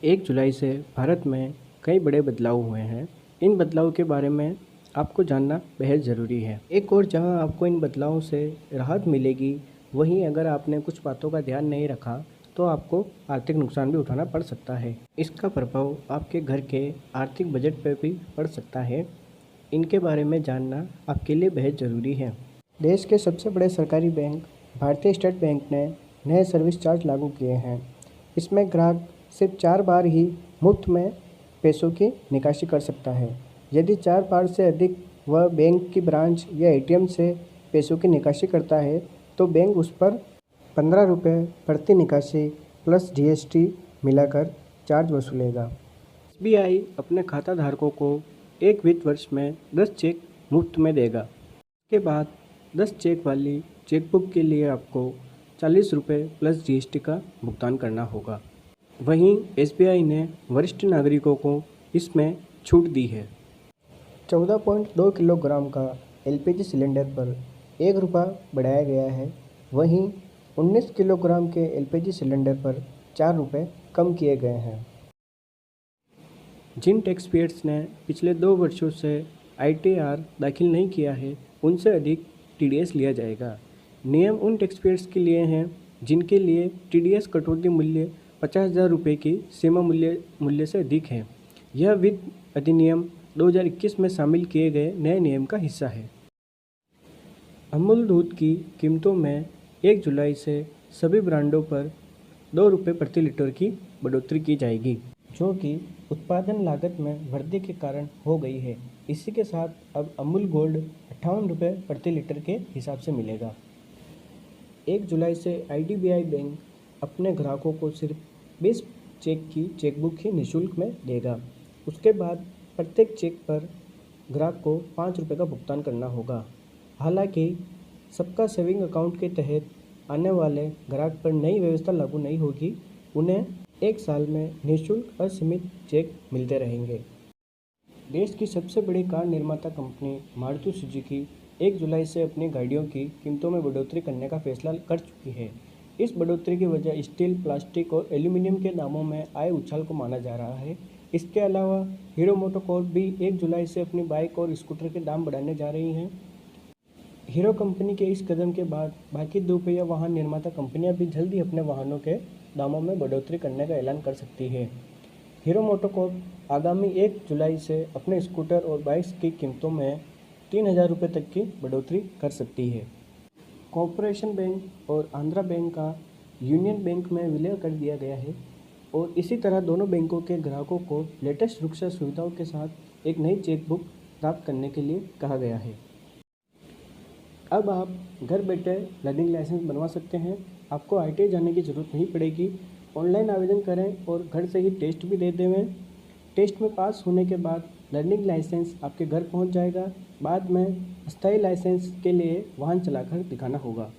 1 जुलाई से भारत में कई बड़े बदलाव हुए हैं। इन बदलाव के बारे में आपको जानना बेहद ज़रूरी है। एक और जहां आपको इन बदलावों से राहत मिलेगी, वहीं अगर आपने कुछ बातों का ध्यान नहीं रखा तो आपको आर्थिक नुकसान भी उठाना पड़ सकता है। इसका प्रभाव आपके घर के आर्थिक बजट पर भी पड़ सकता है। इनके बारे में जानना आपके लिए बेहद ज़रूरी है। देश के सबसे बड़े सरकारी बैंक भारतीय स्टेट बैंक ने नए सर्विस चार्ज लागू किए हैं। इसमें ग्राहक सिर्फ 4 बार ही मुफ्त में पैसों की निकासी कर सकता है। यदि 4 बार से अधिक वह बैंक की ब्रांच या एटीएम से पैसों की निकासी करता है तो बैंक उस पर 15 रुपये प्रति निकासी प्लस जीएसटी मिलाकर चार्ज वसूलेगा। एसबीआई अपने खाता धारकों को एक वित्त वर्ष में 10 चेक मुफ्त में देगा। इसके बाद 10 चेक वाली चेकबुक के लिए आपको 40 रुपये प्लस जीएसटी का भुगतान करना होगा। वहीं एसबीआई ने वरिष्ठ नागरिकों को इसमें छूट दी है। 14.2 किलोग्राम का एलपीजी सिलेंडर पर 1 रुपया बढ़ाया गया है। वहीं 19 किलोग्राम के एलपीजी सिलेंडर पर 4 रुपये कम किए गए हैं। जिन टैक्स पेयर्स ने पिछले 2 वर्षों से आईटीआर दाखिल नहीं किया है, उनसे अधिक टीडीएस लिया जाएगा। नियम उन टैक्स पेयर्स के लिए हैं जिनके लिए टीडीएस कटौती मूल्य 50,000 रुपये की सीमा मूल्य से अधिक है। यह वित्त अधिनियम 2021 में शामिल किए गए नए नियम का हिस्सा है। अमूल दूध की कीमतों में 1 जुलाई से सभी ब्रांडों पर 2 रुपये प्रति लीटर की बढ़ोतरी की जाएगी, जो कि उत्पादन लागत में वृद्धि के कारण हो गई है। इसी के साथ अब अमूल गोल्ड 58 रुपये प्रति लीटर के हिसाब से मिलेगा। 1 जुलाई से आईडीबीआई बैंक अपने ग्राहकों को सिर्फ 20 चेक की चेकबुक ही निःशुल्क में देगा। उसके बाद प्रत्येक चेक पर ग्राहक को 5 रुपये का भुगतान करना होगा। हालांकि सबका सेविंग अकाउंट के तहत आने वाले ग्राहक पर नई व्यवस्था लागू नहीं होगी। उन्हें 1 साल में निःशुल्क असीमित चेक मिलते रहेंगे। देश की सबसे बड़ी कार निर्माता कंपनी मारुति सुजुकी 1 जुलाई से अपनी गाड़ियों की कीमतों में बढ़ोतरी करने का फैसला कर चुकी है। इस बढ़ोतरी की वजह स्टील, प्लास्टिक और एल्यूमीनियम के दामों में आए उछाल को माना जा रहा है। इसके अलावा हीरो मोटोकॉर्प भी 1 जुलाई से अपनी बाइक और स्कूटर के दाम बढ़ाने जा रही हैं। हीरो कंपनी के इस कदम के बाद बाकी दोपहिया वाहन निर्माता कंपनियां भी जल्द ही अपने वाहनों के दामों में बढ़ोतरी करने का ऐलान कर सकती है। हीरो मोटोकॉर्प आगामी 1 जुलाई से अपने स्कूटर और बाइक्स की कीमतों में 3,000 रुपये तक की बढ़ोतरी कर सकती है। कॉर्पोरेशन बैंक और आंध्रा बैंक का यूनियन बैंक में विलय कर दिया गया है और इसी तरह दोनों बैंकों के ग्राहकों को लेटेस्ट सुरक्षा सुविधाओं के साथ एक नई चेकबुक प्राप्त करने के लिए कहा गया है। अब आप घर बैठे लर्निंग लाइसेंस बनवा सकते हैं। आपको आईटीआई जाने की ज़रूरत नहीं पड़ेगी। ऑनलाइन आवेदन करें और घर से ही टेस्ट भी दे देवें। टेस्ट में पास होने के बाद लर्निंग लाइसेंस आपके घर पहुंच जाएगा। बाद में अस्थायी लाइसेंस के लिए वाहन चलाकर दिखाना होगा।